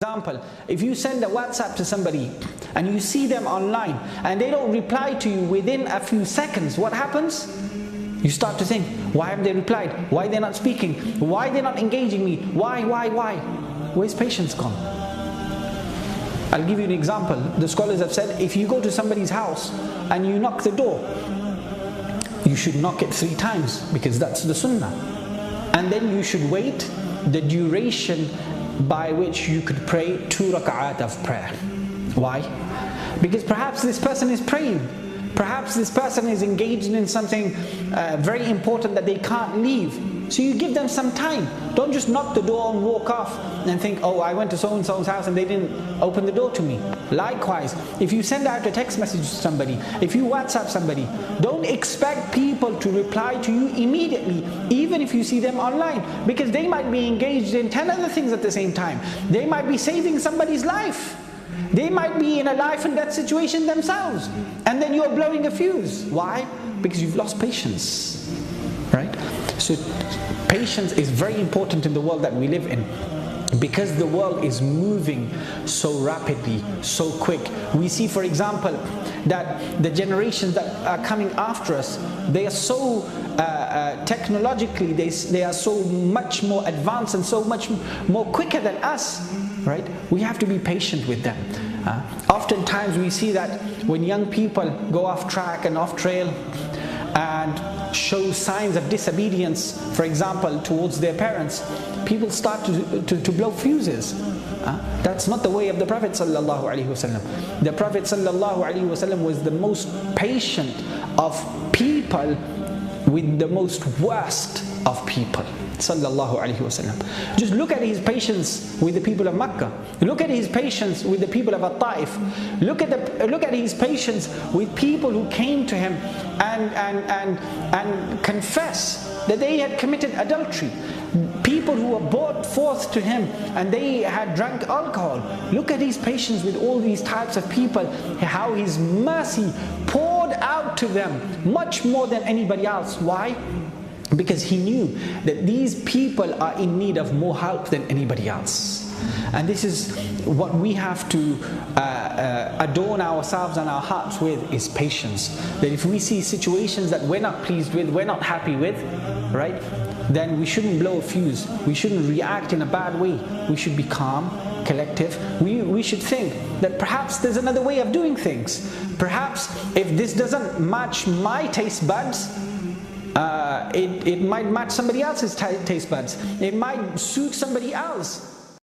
Example, if you send a WhatsApp to somebody and you see them online and they don't reply to you within a few seconds, what happens? You start to think, why have they replied? Why they're not speaking? Why they're not engaging me? Why? Where's patience gone? I'll give you an example. The scholars have said, if you go to somebody's house and you knock the door, you should knock it 3 times because that's the sunnah. And then you should wait the duration by which you could pray 2 rak'at of prayer. Why? Because perhaps this person is praying. Perhaps this person is engaged in something very important that they can't leave. So you give them some time. Don't just knock the door and walk off and think, oh, I went to so-and-so's house and they didn't open the door to me. Likewise, if you send out a text message to somebody, if you WhatsApp somebody, don't expect people to reply to you immediately, even if you see them online, because they might be engaged in 10 other things at the same time. They might be saving somebody's life. They might be in a life and death situation themselves, and then you're blowing a fuse. Why? Because you've lost patience, right? So patience is very important in the world that we live in, because the world is moving so rapidly, so quick. We see, for example, that the generations that are coming after us, they are so technologically, they are so much more advanced and so much more quicker than us, right? We have to be patient with them. Oftentimes we see that when young people go off track and off trail and show signs of disobedience, for example, towards their parents, people start to blow fuses. That's not the way of the Prophet ﷺ. The Prophet ﷺ was the most patient of people with the most worst of people. Just look at his patience with the people of Makkah. Look at his patience with the people of At-Taif. Look at his patience with people who came to him and confess that they had committed adultery. People who were brought forth to him and they had drank alcohol. Look at his patience with all these types of people, how his mercy poured out to them much more than anybody else. Why? Because he knew that these people are in need of more help than anybody else. And this is what we have to adorn ourselves and our hearts with, is patience. That if we see situations that we're not pleased with, we're not happy with, right, then we shouldn't blow a fuse. We shouldn't react in a bad way. We should be calm, collective. We should think that perhaps there's another way of doing things. Perhaps if this doesn't match my taste buds, it might match somebody else's taste buds. It might suit somebody else.